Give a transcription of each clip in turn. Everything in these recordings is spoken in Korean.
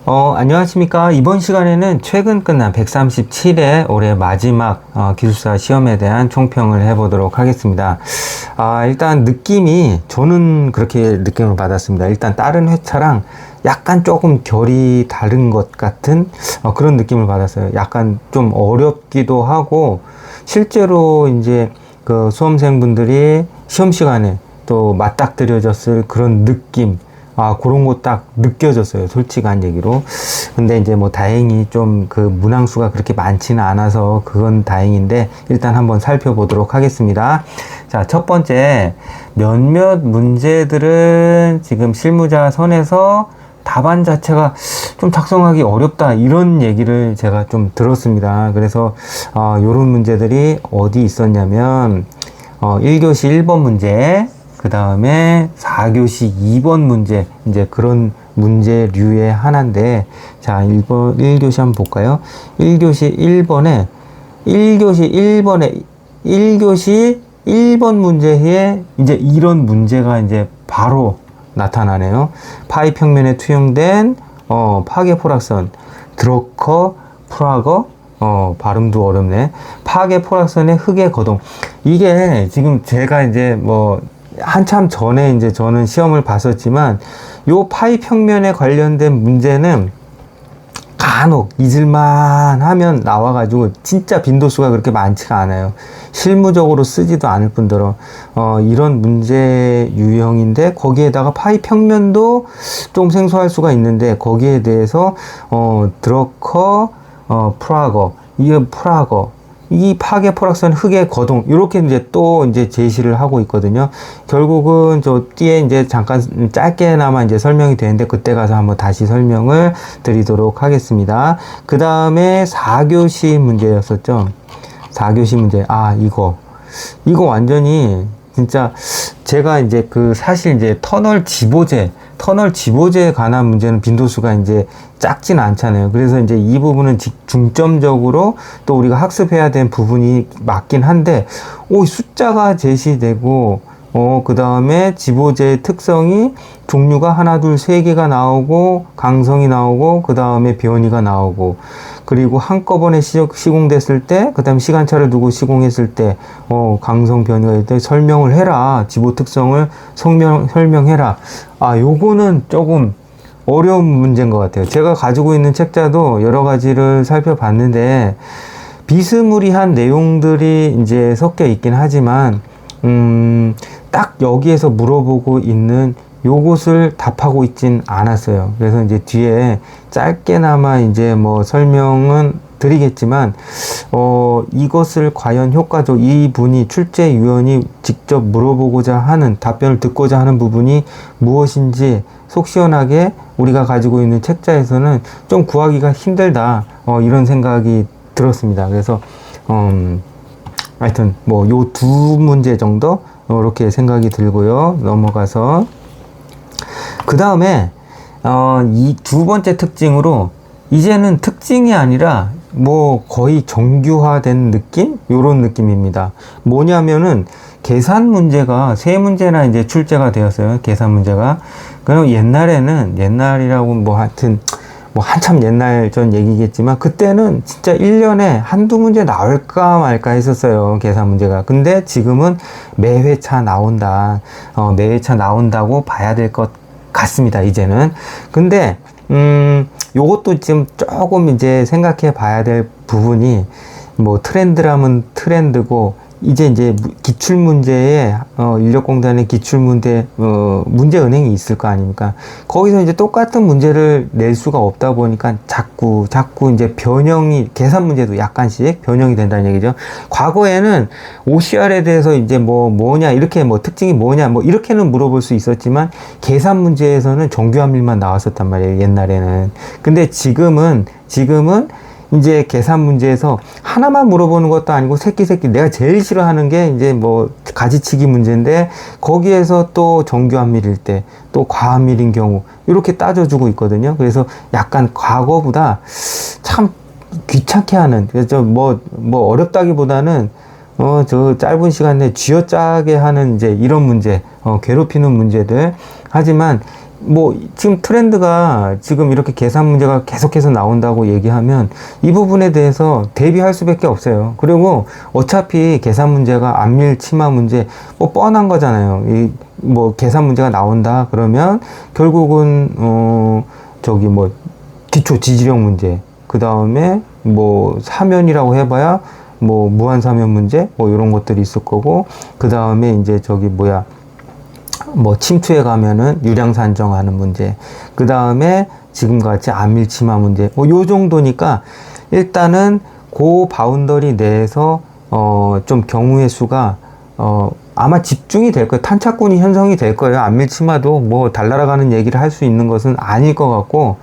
안녕하십니까. 이번 시간에는 최근 끝난 137회 올해 마지막 기술사 시험에 대한 총평을 해보도록 하겠습니다. 일단 저는 그렇게 느낌을 받았습니다. 일단 다른 회차랑 약간 조금 결이 다른 것 같은 그런 느낌을 받았어요. 약간 좀 어렵기도 하고, 실제로 이제 그 수험생분들이 시험 시간에 또 맞닥뜨려졌을 그런 느낌, 그런 거 딱 느껴졌어요. 솔직한 얘기로. 근데 이제 뭐 다행히 좀 그 문항수가 그렇게 많지는 않아서 그건 다행인데, 일단 한번 살펴보도록 하겠습니다. 자, 첫 번째, 몇몇 문제들은 지금 실무자 선에서 답안 자체가 좀 작성하기 어렵다, 이런 얘기를 제가 좀 들었습니다. 그래서 요런 문제들이 어디 있었냐면 1교시 1번 문제, 그 다음에 4교시 2번 문제, 이제 그런 문제류의 하나인데, 자, 1교시 한번 볼까요? 1교시 1번 문제에 이제 이런 문제가 이제 바로 나타나네요. 파이 평면에 투영된, 파괴 포락선, 드로커, 프라거, 발음도 어렵네. 파괴 포락선의 흑의 거동. 이게 지금 제가 이제 한참 전에 이제 저는 시험을 봤었지만, 요 파이 평면에 관련된 문제는 간혹 잊을만 하면 나와가지고 진짜 빈도수가 그렇게 많지가 않아요. 실무적으로 쓰지도 않을 뿐더러 이런 문제 유형인데, 거기에다가 파이 평면도 좀 생소할 수가 있는데, 거기에 대해서 드러커, 프라거, 이 파괴 포락선 흑의 거동, 이렇게 이제 또 이제 제시를 하고 있거든요. 결국은 저 뒤에 이제 잠깐 짧게나마 이제 설명이 되는데, 그때 가서 한번 다시 설명을 드리도록 하겠습니다. 그 다음에 4교시 문제였었죠. 4교시 문제. 이거 완전히 진짜 제가 이제 사실 이제 터널 지보제에 관한 문제는 빈도수가 이제 작진 않잖아요. 그래서 이제 이 부분은 중점적으로 또 우리가 학습해야 되는 부분이 맞긴 한데, 숫자가 제시되고, 그 다음에 지보제의 특성이 종류가 하나, 둘, 세 개가 나오고, 강성이 나오고, 그 다음에 변이가 나오고, 그리고 한꺼번에 시공됐을 때, 그 다음에 시간차를 두고 시공했을 때, 강성 변이가 있을 때 설명을 해라. 지보 특성을 설명해라. 요거는 조금 어려운 문제인 것 같아요. 제가 가지고 있는 책자도 여러 가지를 살펴봤는데, 비스무리한 내용들이 이제 섞여 있긴 하지만, 딱 여기에서 물어보고 있는 요것을 답하고 있진 않았어요. 그래서 이제 뒤에 짧게나마 이제 설명은 드리겠지만, 이것을 과연 이분이 출제위원이 직접 물어보고자 하는, 답변을 듣고자 하는 부분이 무엇인지 속 시원하게 우리가 가지고 있는 책자에서는 좀 구하기가 힘들다, 이런 생각이 들었습니다. 그래서 하여튼 요 두 문제 정도 이렇게 생각이 들고요. 넘어가서 그 다음에 이 두 번째 특징으로, 이제는 특징이 아니라 거의 정규화된 느낌? 요런 느낌입니다. 뭐냐면은 계산 문제가 세 문제나 이제 출제가 되었어요. 계산 문제가. 그럼 옛날이라고 하여튼 한참 옛날 전 얘기겠지만, 그때는 진짜 1년에 한두 문제 나올까 말까 했었어요, 계산 문제가. 근데 지금은 매 회차 나온다고 봐야 될 것 같습니다, 이제는. 근데 요것도 지금 조금 이제 생각해 봐야 될 부분이, 트렌드라면 트렌드고, 이제 기출문제에, 인력공단의 기출문제, 문제은행이 있을 거 아닙니까? 거기서 이제 똑같은 문제를 낼 수가 없다 보니까 자꾸 이제 계산 문제도 약간씩 변형이 된다는 얘기죠. 과거에는 OCR에 대해서 이제 뭐냐, 이렇게 특징이 뭐냐, 이렇게는 물어볼 수 있었지만, 계산 문제에서는 정규함일만 나왔었단 말이에요, 옛날에는. 근데 지금은 이제 계산 문제에서 하나만 물어보는 것도 아니고, 새끼 내가 제일 싫어하는 게 이제 가지치기 문제인데, 거기에서 또 정규함일일 때, 또 과함일인 경우, 이렇게 따져주고 있거든요. 그래서 약간 과거보다 참 귀찮게 하는, 그래서 어렵다기보다는 저 짧은 시간 내에 쥐어짜게 하는 이제 이런 문제, 괴롭히는 문제들. 하지만 뭐 지금 트렌드가 지금 이렇게 계산 문제가 계속해서 나온다고 얘기하면 이 부분에 대해서 대비할 수밖에 없어요. 그리고 어차피 계산 문제가 안밀 치마 문제 뭐 뻔한 거잖아요. 이 뭐 계산 문제가 나온다 그러면 결국은 저기 뭐 기초 지지력 문제, 그 다음에 뭐 사면이라고 해봐야 뭐 무한 사면 문제 뭐 이런 것들이 있을 거고, 그 다음에 이제 저기 뭐야 뭐 침투에 가면은 유량 산정하는 문제, 그 다음에 지금같이 안밀 치마 문제, 뭐 요 정도니까 일단은 그 바운더리 내에서 좀 경우의 수가 아마 집중이 될 거예요. 탄착군이 형성이 될 거예요. 안밀 치마도 뭐 달나라가는 얘기를 할 수 있는 것은 아닐 것 같고,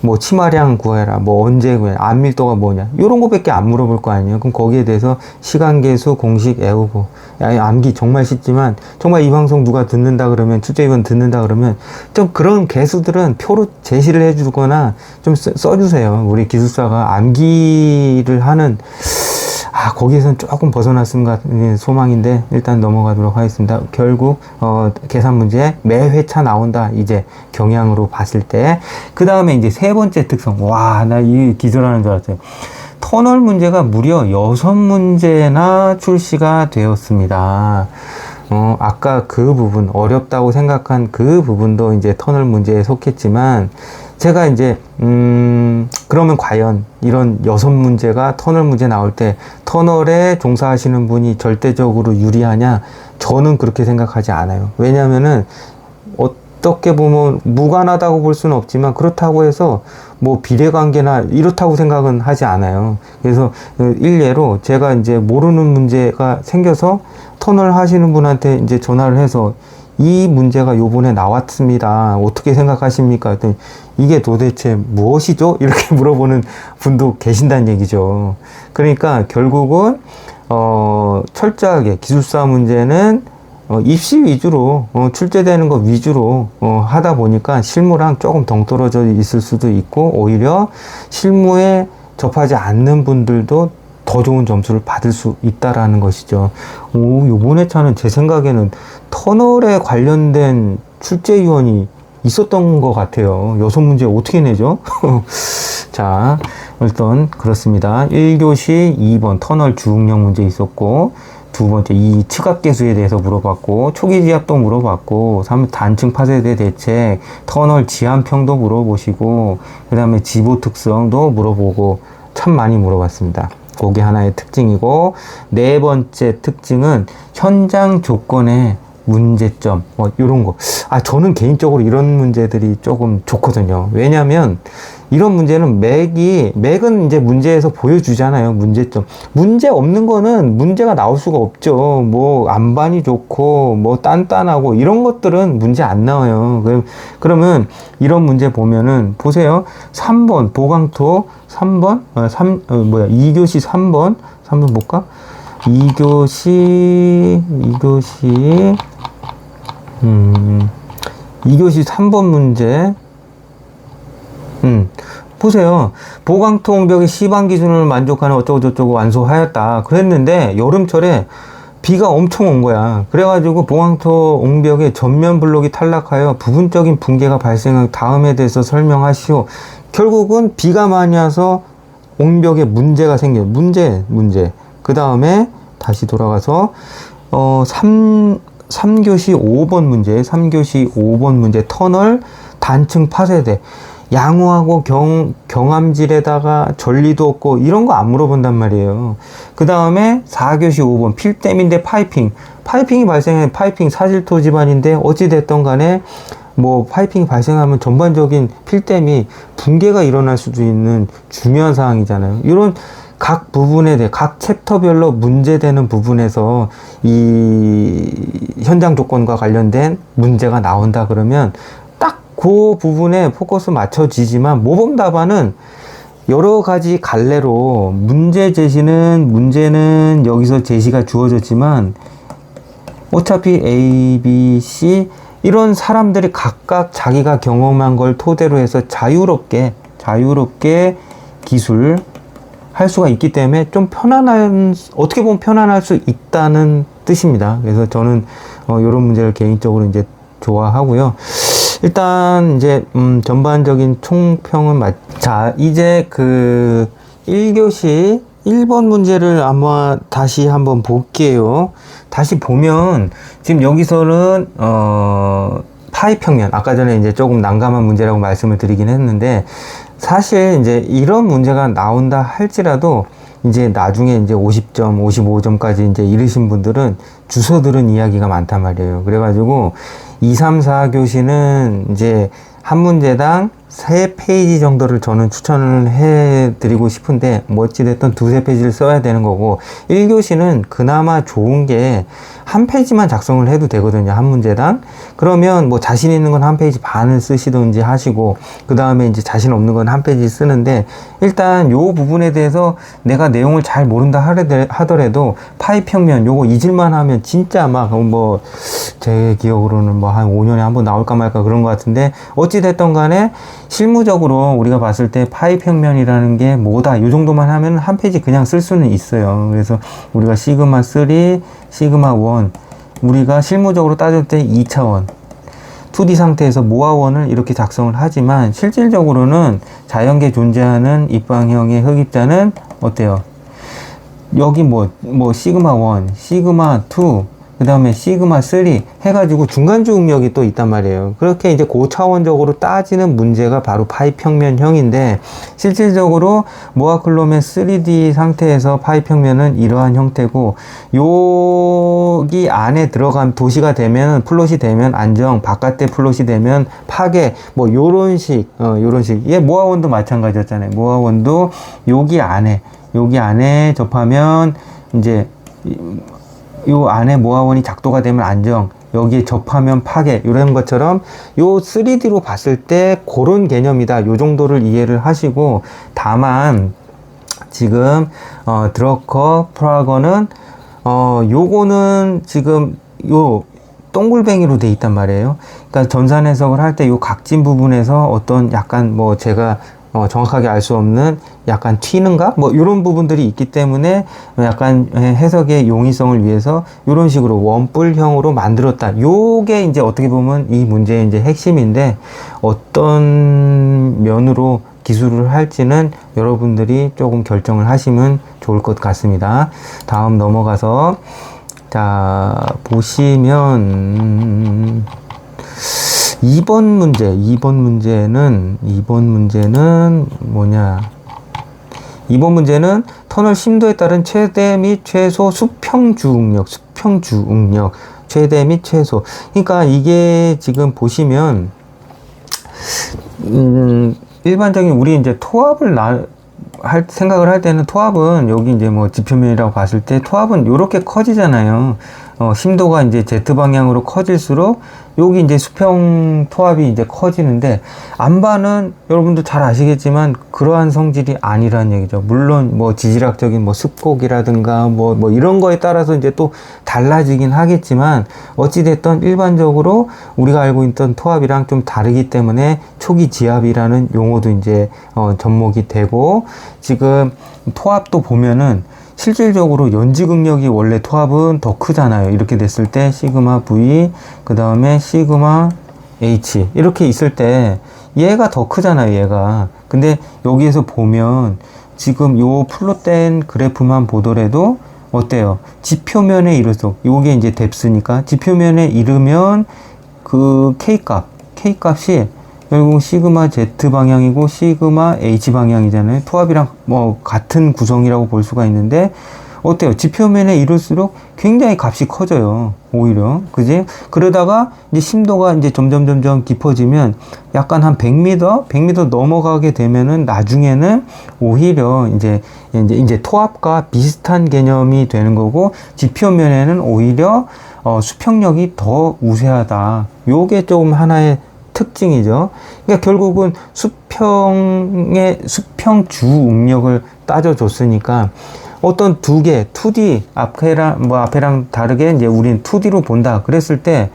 뭐 치마량 구해라, 뭐 언제 구해, 안밀도가 뭐냐, 요런 거밖에 안 물어볼 거 아니에요. 그럼 거기에 대해서 시간계수 공식 외우고, 야, 암기 정말 쉽지만 정말 이 방송 누가 듣는다 그러면, 출제위원 듣는다 그러면 좀 그런 개수들은 표로 제시를 해주거나 좀 써주세요. 우리 기술사가 암기를 하는 거기에선 조금 벗어났으면 같은 소망인데 일단 넘어가도록 하겠습니다. 결국 계산 문제 매 회차 나온다, 이제 경향으로 봤을 때. 그 다음에 이제 세 번째 특성, 와, 나 이 기절하는 줄 알았어요. 터널 문제가 무려 6문제나 출시가 되었습니다. 아까 그 부분, 어렵다고 생각한 그 부분도 이제 터널 문제에 속했지만, 제가 이제 그러면 과연 이런 6문제가 터널 문제 나올 때 터널에 종사하시는 분이 절대적으로 유리하냐? 저는 그렇게 생각하지 않아요. 왜냐면은 어떻게 보면 무관하다고 볼 수는 없지만, 그렇다고 해서 뭐 비례관계나 이렇다고 생각은 하지 않아요. 그래서 일례로 제가 이제 모르는 문제가 생겨서 터널 하시는 분한테 이제 전화를 해서 이 문제가 요번에 나왔습니다, 어떻게 생각하십니까? 했더니 이게 도대체 무엇이죠? 이렇게 물어보는 분도 계신다는 얘기죠. 그러니까 결국은 철저하게 기술사 문제는 입시 위주로 출제되는 거 위주로 하다 보니까 실무랑 조금 동떨어져 있을 수도 있고, 오히려 실무에 접하지 않는 분들도 더 좋은 점수를 받을 수 있다라는 것이죠. 요번에 차는 제 생각에는 터널에 관련된 출제위원이 있었던 것 같아요. 6문제 어떻게 내죠? 자, 일단 그렇습니다. 1교시 2번 터널 주응력 문제 있었고, 두 번째 이 측압계수에 대해서 물어봤고, 초기 지압도 물어봤고, 3 단층 파쇄대 대책, 터널 지압평도 물어보시고, 그 다음에 지보 특성도 물어보고, 참 많이 물어봤습니다. 그게 하나의 특징이고, 네 번째 특징은 현장 조건의 문제점, 요런 거. 저는 개인적으로 이런 문제들이 조금 좋거든요. 왜냐면 이런 문제는 맥은 이제 문제에서 보여주잖아요. 문제점. 문제 없는 거는 문제가 나올 수가 없죠. 뭐 안반이 좋고 뭐 단단하고 이런 것들은 문제 안 나와요. 그러면 이런 문제 보면은 보세요. 3번 보강토 3번 2교시 3번 볼까? 2교시 3번 문제. 보세요. 보강토 옹벽의 시방 기준을 만족하는 어쩌고저쩌고 완수하였다 그랬는데, 여름철에 비가 엄청 온 거야. 그래가지고 보강토 옹벽의 전면 블록이 탈락하여 부분적인 붕괴가 발생한 다음에 대해서 설명하시오. 결국은 비가 많이 와서 옹벽에 문제가 생겨요. 문제. 그 다음에 다시 돌아가서 3교시 5번 문제 터널 단층 파쇄대, 양호하고 경암질에다가 전리도 없고 이런 거 안 물어본단 말이에요. 그 다음에 4교시 5번 필댐인데 파이핑이 발생한 파이핑 사질토 집안인데, 어찌됐던 간에 뭐 파이핑이 발생하면 전반적인 필댐이 붕괴가 일어날 수도 있는 중요한 사항이잖아요. 이런 각 부분에 대해 각 챕터별로 문제되는 부분에서 이 현장 조건과 관련된 문제가 나온다 그러면 딱 그 부분에 포커스 맞춰지지만, 모범 답안은 여러 가지 갈래로 문제는 여기서 제시가 주어졌지만, 어차피 A, B, C 이런 사람들이 각각 자기가 경험한 걸 토대로 해서 자유롭게 기술 할 수가 있기 때문에 좀 어떻게 보면 편안할 수 있다는 뜻입니다. 그래서 저는 이런 문제를 개인적으로 이제 좋아하고요. 일단 이제 전반적인 총평은 자, 이제 그 1교시 1번 문제를 아마 다시 한번 볼게요. 다시 보면 지금 여기서는 파이 평면, 아까 전에 이제 조금 난감한 문제라고 말씀을 드리긴 했는데, 사실 이제 이런 문제가 나온다 할지라도 이제 나중에 이제 50점, 55점까지 이제 이르신 분들은 주워 들은 이야기가 많단 말이에요. 그래가지고 2, 3, 4교시는 이제 한 문제당 3페이지 정도를 저는 추천을 해드리고 싶은데, 뭐 어찌됐든 2-3페이지를 써야 되는 거고, 1교시는 그나마 좋은 게 한 페이지만 작성을 해도 되거든요, 한 문제당. 그러면 뭐 자신 있는 건 한 페이지 반을 쓰시든지 하시고, 그 다음에 이제 자신 없는 건 한 페이지 쓰는데, 일단 요 부분에 대해서 내가 내용을 잘 모른다 하더라도 파이 평면 요거 잊을만 하면 진짜 막 뭐 제 기억으로는 뭐 한 5년에 한 번 나올까 말까 그런 것 같은데, 어찌됐든 간에 실무적으로 우리가 봤을 때 파이 평면이라는 게 뭐다, 요 정도만 하면 한 페이지 그냥 쓸 수는 있어요. 그래서 우리가 시그마 3, 시그마 1, 우리가 실무적으로 따질 때 2차원 2D 상태에서 모아원을 이렇게 작성을 하지만, 실질적으로는 자연계에 존재하는 입방형의 흡입자는 어때요? 여기 뭐 시그마 1, 시그마 2, 그 다음에 시그마 3 해가지고 중간주 응력이 또 있단 말이에요. 그렇게 이제 고차원적으로 따지는 문제가 바로 파이 평면형인데, 실질적으로 모아클롬의 3D 상태에서 파이 평면은 이러한 형태고, 여기 안에 들어간 도시가 되면, 플롯이 되면 안정, 바깥에 플롯이 되면 파괴, 뭐 요런 식, 요런 식. 얘 모아원도 마찬가지였잖아요. 모아원도 여기 안에 접하면 이제 요 안에 모아원이 작도가 되면 안정, 여기에 접하면 파괴, 이런 것처럼 요 3D로 봤을 때 그런 개념이다, 요 정도를 이해를 하시고, 다만 지금 드러커 프라거는 요거는 지금 요 동글뱅이로 돼 있단 말이에요. 그러니까 전산 해석을 할 때 요 각진 부분에서 어떤 약간 뭐 제가 정확하게 알 수 없는 약간 튀는가? 뭐, 요런 부분들이 있기 때문에 약간 해석의 용이성을 위해서 요런 식으로 원뿔형으로 만들었다. 요게 이제 어떻게 보면 이 문제의 이제 핵심인데, 어떤 면으로 기술을 할지는 여러분들이 조금 결정을 하시면 좋을 것 같습니다. 다음 넘어가서, 자, 보시면, 2번 문제는 뭐냐. 2번 문제는 터널 심도에 따른 최대 및 최소 수평주 응력, 최대 및 최소. 그러니까 이게 지금 보시면, 일반적인 우리 이제 토합을 생각을 할 때는, 토합은 여기 이제 뭐 지표면이라고 봤을 때 토합은 요렇게 커지잖아요. 심도가 이제 Z 방향으로 커질수록 여기 이제 수평 토합이 이제 커지는데, 안반은 여러분도 잘 아시겠지만 그러한 성질이 아니라는 얘기죠. 물론 뭐 지질학적인 뭐 습곡이라든가 뭐 이런 거에 따라서 이제 또 달라지긴 하겠지만, 어찌됐든 일반적으로 우리가 알고 있던 토합이랑 좀 다르기 때문에 초기 지압이라는 용어도 이제 접목이 되고, 지금 토합도 보면은 실질적으로 연지 응력이 원래 토합은 더 크잖아요. 이렇게 됐을 때 시그마 V, 그 다음에 시그마 H 이렇게 있을 때 얘가 더 크잖아요, 얘가. 근데 여기에서 보면 지금 요 플롯된 그래프만 보더라도 어때요? 지표면에 이를수록, 요게 이제 뎁스니까 지표면에 이르면 그 K값이 결국 시그마 Z 방향이고 시그마 H 방향이잖아요. 토합이랑 뭐 같은 구성이라고 볼 수가 있는데, 어때요? 지표면에 이럴수록 굉장히 값이 커져요, 오히려. 그지? 그러다가 이제 심도가 이제 점점 깊어지면 약간 한 100m 넘어가게 되면은 나중에는 오히려 이제 토합과 비슷한 개념이 되는 거고, 지표면에는 오히려 수평력이 더 우세하다. 요게 조금 하나의 특징이죠. 그러니까 결국은 수평주 응력을 따져줬으니까, 어떤 두 개, 2D, 앞에랑 다르게 이제 우린 2D로 본다. 그랬을 때,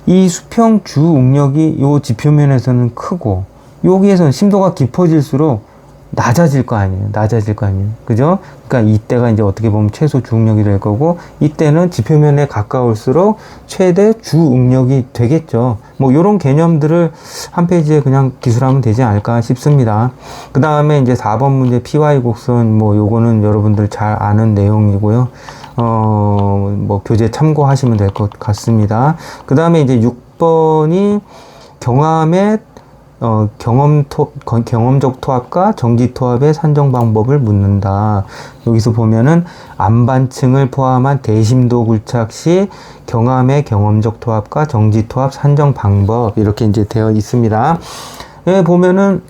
이 수평주 응력이 요 지표면에서는 크고, 여기에서는 심도가 깊어질수록 낮아질 거 아니에요. 낮아질 거 아니에요. 그죠? 그러니까 이때가 이제 어떻게 보면 최소 주응력이 될 거고, 이때는 지표면에 가까울수록 최대 주응력이 되겠죠. 뭐 요런 개념들을 한 페이지에 그냥 기술하면 되지 않을까 싶습니다. 그 다음에 이제 4번 문제 PY 곡선, 뭐 요거는 여러분들 잘 아는 내용이고요. 뭐 교재 참고하시면 될 것 같습니다. 그 다음에 이제 6번이 경함의 경험적 토합과 정지 토합의 산정 방법을 묻는다. 여기서 보면은 안반층을 포함한 대심도 굴착 시 경함의 경험적 토합과 정지 토합 산정 방법 이렇게 이제 되어 있습니다. 여기 보면은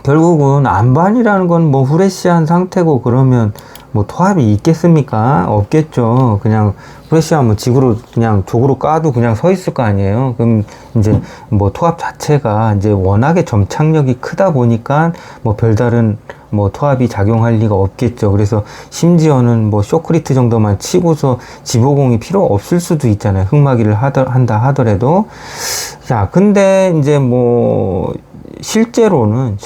결국은 안반이라는 건 뭐 후레쉬한 상태고 그러면 뭐 토합이 있겠습니까? 없겠죠. 그냥 프레시하면 지구로 그냥 족으로 까도 그냥 서 있을 거 아니에요. 그럼 이제 뭐 토합 자체가 이제 워낙에 점착력이 크다 보니까 뭐 별다른 뭐 토합이 작용할 리가 없겠죠. 그래서 심지어는 뭐 쇼크리트 정도만 치고서 지보공이 필요 없을 수도 있잖아요. 흙막이를 한다 하더라도. 자, 근데 이제 뭐 실제로는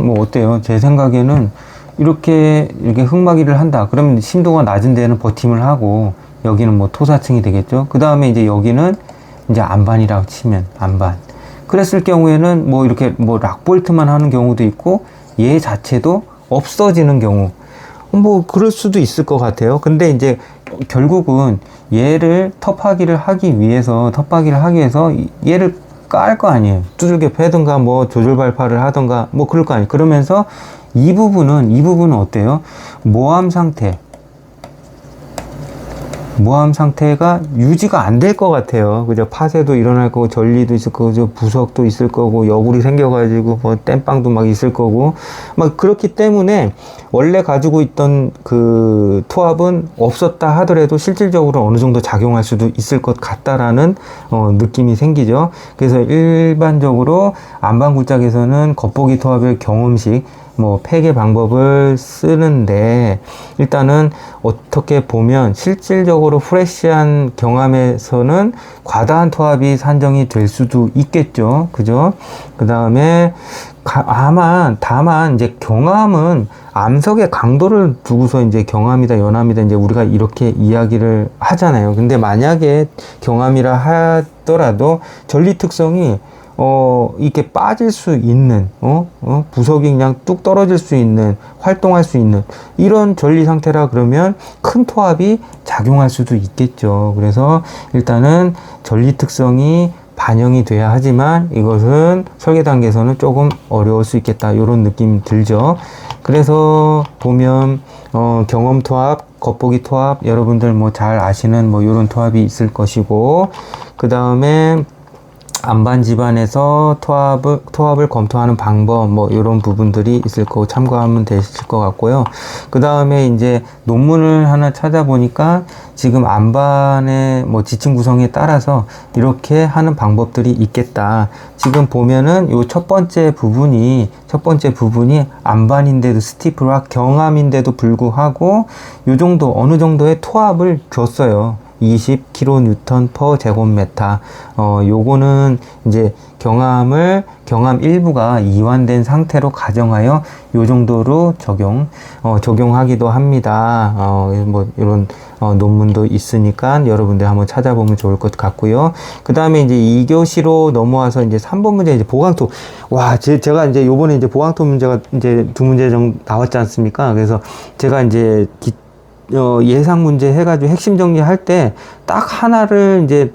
뭐 어때요? 제 생각에는 이렇게 흙막이를 한다. 그러면 심도가 낮은 데는 버팀을 하고, 여기는 뭐 토사층이 되겠죠. 그 다음에 이제 여기는 이제 안반이라고 치면 안반. 그랬을 경우에는 뭐 이렇게 뭐 락볼트만 하는 경우도 있고, 얘 자체도 없어지는 경우. 뭐 그럴 수도 있을 것 같아요. 근데 이제 결국은 얘를 텁하기를 하기 위해서 얘를 깔 거 아니에요. 두들겨 패든가 뭐 조절 발파를 하던가 뭐 그럴 거 아니에요. 그러면서 이 부분은 어때요? 모함 상태가 유지가 안 될 것 같아요. 그죠? 파쇄도 일어날 거고, 전리도 있을 거고, 부석도 있을 거고, 여굴이 생겨가지고, 뭐, 땜빵도 막 있을 거고, 막 그렇기 때문에, 원래 가지고 있던 그 토합은 없었다 하더라도 실질적으로 어느 정도 작용할 수도 있을 것 같다라는, 느낌이 생기죠. 그래서 일반적으로 안반굴짝에서는 겉보기 토합의 경험식, 뭐 폐기 방법을 쓰는데, 일단은 어떻게 보면 실질적으로 프레시한 경함에서는 과다한 토합이 산정이 될 수도 있겠죠. 그죠? 그 다음에 다만 이제 경함은 암석의 강도를 두고서 이제 경함이다 연함이다 이제 우리가 이렇게 이야기를 하잖아요. 근데 만약에 경함이라 하더라도 전리 특성이 이렇게 빠질 수 있는, 부석이 그냥 뚝 떨어질 수 있는, 활동할 수 있는, 이런 전리 상태라 그러면 큰 토합이 작용할 수도 있겠죠. 그래서 일단은 전리 특성이 반영이 돼야 하지만 이것은 설계 단계에서는 조금 어려울 수 있겠다. 이런 느낌 들죠. 그래서 보면, 경험 토합, 겉보기 토합, 여러분들 뭐 잘 아시는 뭐 이런 토합이 있을 것이고, 그 다음에 안반 집안에서 토합을 검토하는 방법, 뭐, 이런 부분들이 있을 거고, 참고하면 되실 것 같고요. 그 다음에 이제 논문을 하나 찾아보니까 지금 안반의 뭐 지층 구성에 따라서 이렇게 하는 방법들이 있겠다. 지금 보면은 요 첫 번째 부분이 안반인데도 스티프락 경함인데도 불구하고 요 정도, 어느 정도의 토합을 줬어요. 20kN per 제곱미터. 요거는 이제 경함 일부가 이완된 상태로 가정하여 요 정도로 적용하기도 합니다. 뭐 이런 논문도 있으니까 여러분들 한번 찾아보면 좋을 것 같고요. 그 다음에 이제 2교시로 넘어와서 이제 3번 문제 이제 보강토. 와, 제가 이제 요번에 이제 보강토 문제가 이제 2문제 정도 나왔지 않습니까? 그래서 제가 이제 예상 문제 해가지고 핵심 정리할 때 딱 하나를 이제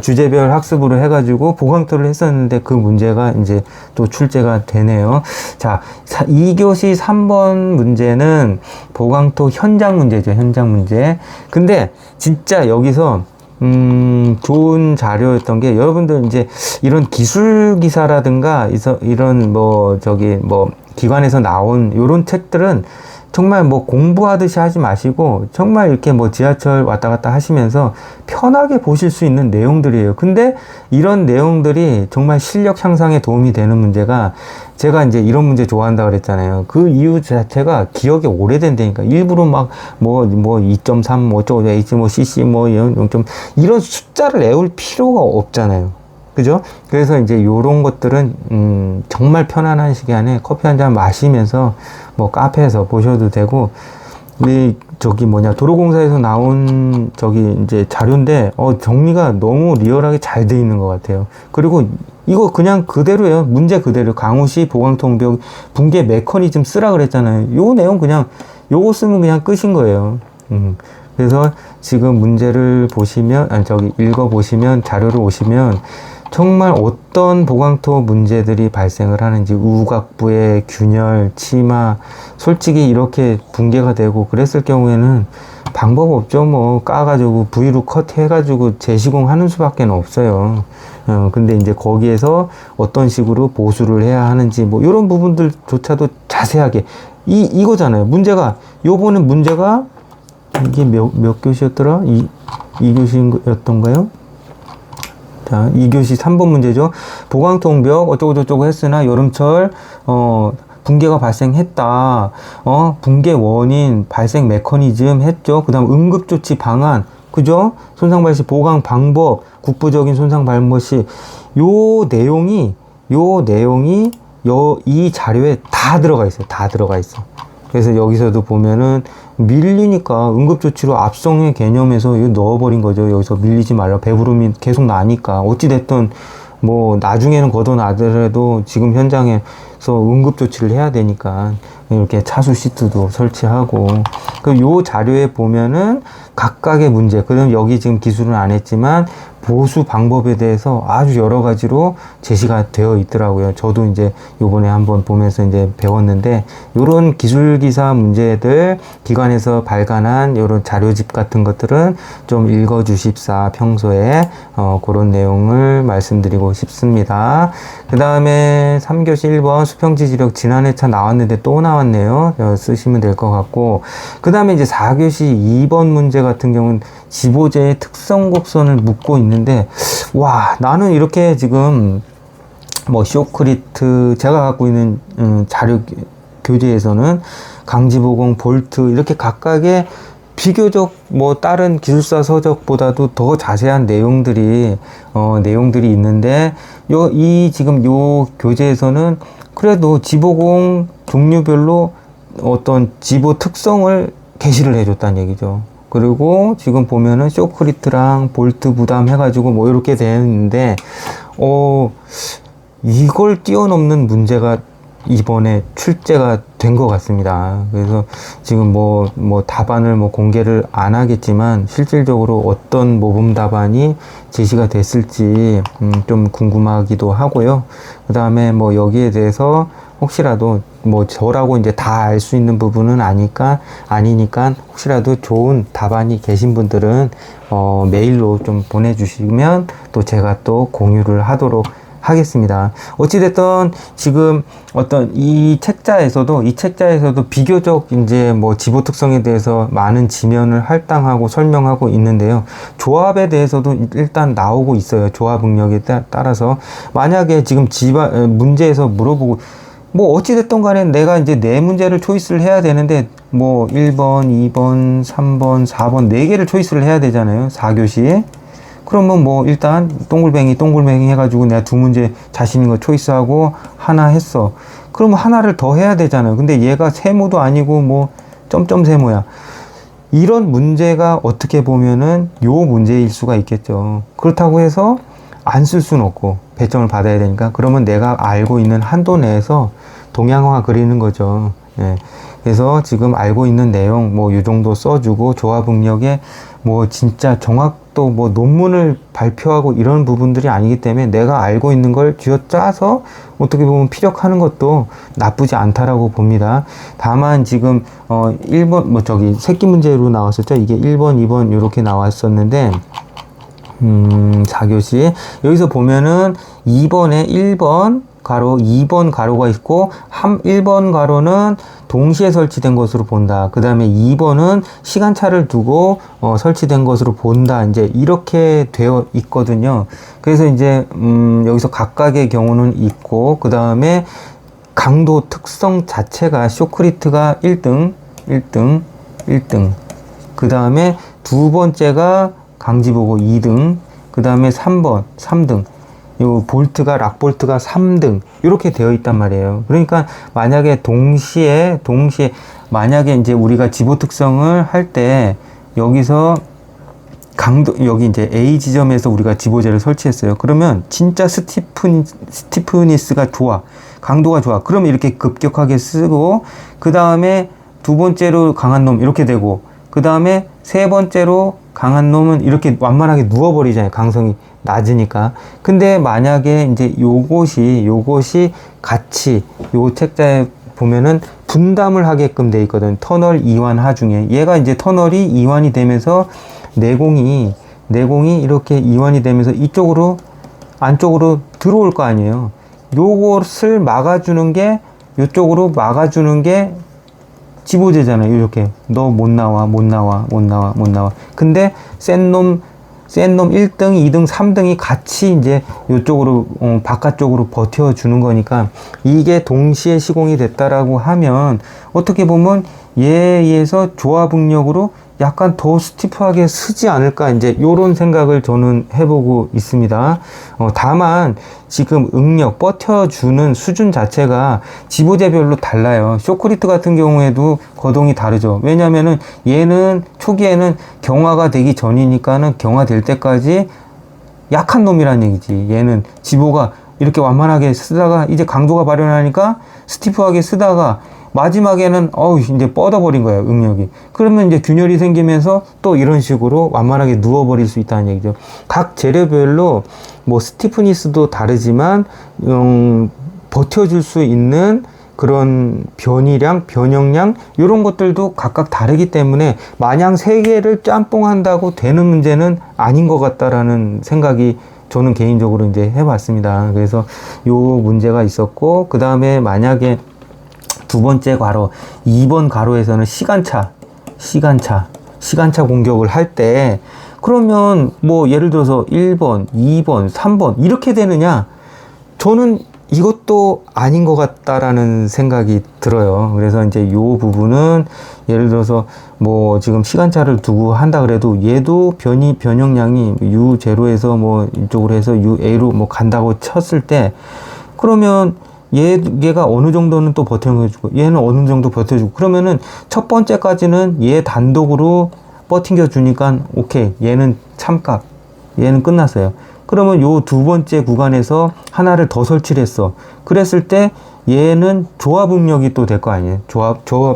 주제별 학습으로 해가지고 보강토를 했었는데 그 문제가 이제 또 출제가 되네요. 자, 2교시 3번 문제는 보강토 현장 문제죠. 현장 문제. 근데 진짜 여기서 좋은 자료였던 게 여러분들 이제 이런 기술 기사라든가 이런 기관에서 나온 요런 책들은 정말 뭐 공부하듯이 하지 마시고 정말 이렇게 뭐 지하철 왔다 갔다 하시면서 편하게 보실 수 있는 내용들이에요. 근데 이런 내용들이 정말 실력 향상에 도움이 되는 문제가 제가 이제 이런 문제 좋아한다 그랬잖아요. 그 이유 자체가 기억이 오래된다니까. 일부러 막 2.3 어쩌고 H cc 0. 이런 숫자를 외울 필요가 없잖아요. 그죠? 그래서 이제 요런 것들은 정말 편안한 시간에 커피 한 잔 마시면서 뭐 카페에서 보셔도 되고, 저기 도로공사에서 나온 저기 이제 자료인데 정리가 너무 리얼하게 잘 돼 있는 것 같아요. 그리고 이거 그냥 그대로예요. 문제 그대로. 강우시 보강통벽 붕괴 메커니즘 쓰라 그랬잖아요. 요 내용 그냥 요거 쓰면 그냥 끝인 거예요. 그래서 지금 문제를 보시면, 읽어보시면, 자료를 오시면, 정말 어떤 보강토 문제들이 발생을 하는지, 우각부의 균열, 치마, 솔직히 이렇게 붕괴가 되고 그랬을 경우에는 방법 없죠. 뭐, 까가지고, V로 컷 해가지고 재시공하는 수밖에 없어요. 근데 이제 거기에서 어떤 식으로 보수를 해야 하는지, 뭐, 이런 부분들조차도 자세하게, 이거잖아요. 요번에 문제가, 이게 몇 교시였더라? 2교시였던가요? 자, 2교시 3번 문제죠. 보강통벽 어쩌고저쩌고 했으나 여름철 붕괴가 발생했다. 붕괴 원인, 발생 메커니즘 했죠. 그 다음 응급조치 방안, 그죠? 손상 발생 보강 방법, 국부적인 손상 발생 요 내용이 이 자료에 다 들어가 있어요. 다 들어가 있어. 그래서 여기서도 보면은 밀리니까 응급조치로 압송의 개념에서 이거 넣어버린 거죠. 여기서 밀리지 말라. 배부름이 계속 나니까. 어찌됐든 뭐 나중에는 걷어나더라도 지금 현장에서 응급조치를 해야 되니까 이렇게 차수 시트도 설치하고, 그 요 자료에 보면은 각각의 문제, 그럼 여기 지금 기술은 안 했지만 보수 방법에 대해서 아주 여러 가지로 제시가 되어 있더라고요. 저도 이제 요번에 한번 보면서 이제 배웠는데, 요런 기술 기사 문제들 기관에서 발간한 요런 자료집 같은 것들은 좀 읽어 주십사, 평소에 그런 내용을 말씀드리고 싶습니다. 그 다음에 3교시 1번 수평지지력 지난해차 나왔는데 또 나왔네요. 쓰시면 될 것 같고, 그 다음에 이제 4교시 2번 문제 같은 경우는 지보제의 특성 곡선을 묻고 있는데, 와, 나는 이렇게 지금 뭐 쇼크리트 제가 갖고 있는 자료 교재에서는 강지보공, 볼트 이렇게 각각의 비교적 뭐 다른 기술사 서적보다도 더 자세한 내용들이 있는데, 지금 요 교재에서는 그래도 지보공 종류별로 어떤 지보 특성을 게시를 해줬다는 얘기죠. 그리고 지금 보면은 쇼크리트랑 볼트 부담 해가지고 뭐 이렇게 되는데, 이걸 뛰어넘는 문제가 이번에 출제가 된 것 같습니다. 그래서 지금 뭐 답안을 공개를 안 하겠지만 실질적으로 어떤 모범 답안이 제시가 됐을지 좀 궁금하기도 하고요. 그 다음에 뭐 여기에 대해서 혹시라도 뭐 저라고 이제 다 알 수 있는 부분은 아니니까 혹시라도 좋은 답안이 계신 분들은 메일로 좀 보내주시면 또 제가 또 공유를 하도록 하겠습니다. 어찌됐든 지금 어떤 이 책자에서도 비교적 이제 뭐 지보 특성에 대해서 많은 지면을 할당하고 설명하고 있는데요. 조합에 대해서도 일단 나오고 있어요. 조합 응력에 따라서 만약에 지금 문제에서 물어보고 뭐 어찌됐든 간에 내가 이제 네 문제를 초이스를 해야 되는데 뭐 1번, 2번, 3번, 4번 4개를 초이스를 해야 되잖아요. 4교시에. 그러면 뭐 일단 동글뱅이 해가지고 내가 2문제 자신 있는 거 초이스하고 하나 했어. 그러면 하나를 더 해야 되잖아요. 근데 얘가 세모도 아니고 뭐 점점 세모야. 이런 문제가 어떻게 보면은 요 문제일 수가 있겠죠. 그렇다고 해서 안 쓸 수는 없고 배점을 받아야 되니까, 그러면 내가 알고 있는 한도 내에서 동양화 그리는 거죠. 예. 그래서 지금 알고 있는 내용 뭐 이 정도 써주고, 조합 응력에 뭐 진짜 정확도 뭐 논문을 발표하고 이런 부분들이 아니기 때문에 내가 알고 있는 걸 쥐어짜서 어떻게 보면 피력하는 것도 나쁘지 않다라고 봅니다. 다만 지금 1번 새끼 문제로 나왔었죠. 이게 1번, 2번 이렇게 나왔었는데 4교시 여기서 보면은 2번에 1번 가로, 2번 가로가 있고 1번 가로는 동시에 설치된 것으로 본다. 그 다음에 2번은 시간차를 두고 설치된 것으로 본다. 이제 이렇게 되어 있거든요. 그래서 이제 여기서 각각의 경우는 있고, 그 다음에 강도 특성 자체가 쇼크리트가 1등. 그 다음에 두 번째가 강지보고 2등. 그 다음에 3번 3등. 요 볼트가 락 볼트가 3등 이렇게 되어 있단 말이에요. 그러니까 만약에 동시에 만약에 이제 우리가 집어 특성을 할 때 여기서 여기 이제 A 지점에서 우리가 집어제를 설치했어요. 그러면 진짜 스티프니스가 좋아. 강도가 좋아. 그러면 이렇게 급격하게 쓰고, 그 다음에 두 번째로 강한 놈 이렇게 되고, 그 다음에 세 번째로 강한 놈은 이렇게 완만하게 누워버리잖아요. 강성이 낮으니까. 근데 만약에 이제 요것이 같이 요 책자에 보면은 분담을 하게끔 돼 있거든. 터널 이완 하중에. 얘가 이제 터널이 이완이 되면서 내공이 이렇게 이완이 되면서 이쪽으로 안쪽으로 들어올 거 아니에요. 요것을 막아주는 게, 요쪽으로 막아주는 게 집어제잖아요. 이렇게 너 못 나와. 근데 센 놈 1등, 2등, 3등이 같이 이제 요쪽으로 바깥쪽으로 버텨주는 거니까, 이게 동시에 시공이 됐다라고 하면 어떻게 보면 얘에 의해서 조합응력으로 약간 더 스티프하게 쓰지 않을까, 이제 요런 생각을 저는 해보고 있습니다. 다만 지금 응력 버텨주는 수준 자체가 지보제별로 달라요. 쇼크리트 같은 경우에도 거동이 다르죠. 왜냐면은 얘는 초기에는 경화가 되기 전이니까는 경화될 때까지 약한 놈이란 얘기지. 얘는 지보가 이렇게 완만하게 쓰다가 이제 강도가 발현하니까 스티프하게 쓰다가 마지막에는 이제 뻗어버린 거예요, 응력이. 그러면 이제 균열이 생기면서 또 이런 식으로 완만하게 누워버릴 수 있다는 얘기죠. 각 재료별로 뭐 스티프니스도 다르지만 버텨줄 수 있는 그런 변이량, 변형량 이런 것들도 각각 다르기 때문에 마냥 세 개를 짬뽕한다고 되는 문제는 아닌 것 같다라는 생각이 저는 개인적으로 이제 해봤습니다. 그래서 요 문제가 있었고, 그 다음에 만약에 두 번째 괄호, 2번 괄호에서는 시간차 공격을 할 때, 그러면 뭐 예를 들어서 1번, 2번, 3번 이렇게 되느냐? 저는 이것도 아닌 것 같다라는 생각이 들어요. 그래서 이제 요 부분은 예를 들어서 뭐 지금 시간차를 두고 한다 그래도 얘도 변형량이 U0에서 뭐 이쪽으로 해서 UA로 뭐 간다고 쳤을 때, 그러면 얘가 어느 정도는 또 버텨주고 얘는 어느 정도 버텨주고, 그러면은 첫 번째까지는 얘 단독으로 버팅겨 주니까 오케이, 얘는 참값, 얘는 끝났어요. 그러면 요 두 번째 구간에서 하나를 더 설치를 했어. 그랬을 때 얘는 조합 응력이 또 될 거 아니에요.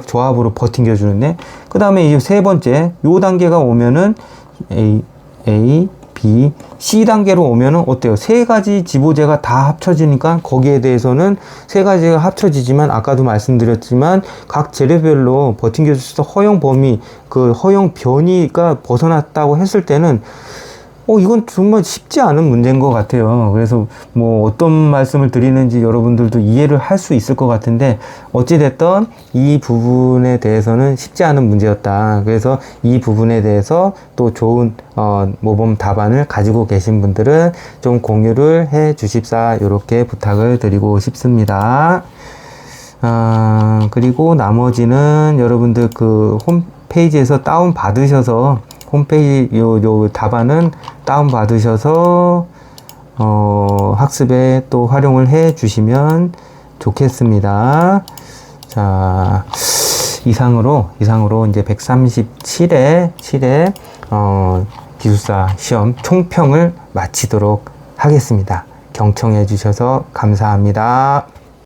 조합으로 버팅겨 주는데, 그 다음에 이 세 번째 요 단계가 오면은 A, B, C 단계로 오면은 어때요? 세 가지 지보제가 다 합쳐지니까 거기에 대해서는 세 가지가 합쳐지지만, 아까도 말씀드렸지만 각 재료별로 버팅겨 줄 수 있는 허용 범위, 그 허용 변이가 벗어났다고 했을 때는 이건 정말 쉽지 않은 문제인 것 같아요. 그래서 뭐 어떤 말씀을 드리는지 여러분들도 이해를 할 수 있을 것 같은데, 어찌됐든 이 부분에 대해서는 쉽지 않은 문제였다. 그래서 이 부분에 대해서 또 좋은 모범 답안을 가지고 계신 분들은 좀 공유를 해 주십사, 이렇게 부탁을 드리고 싶습니다. 그리고 나머지는 여러분들 그 홈페이지에서 다운 받으셔서, 홈페이지 요 답안은 다운 받으셔서 학습에 또 활용을 해 주시면 좋겠습니다. 자, 이상으로 이제 137회 기술사 시험 총평을 마치도록 하겠습니다. 경청해 주셔서 감사합니다.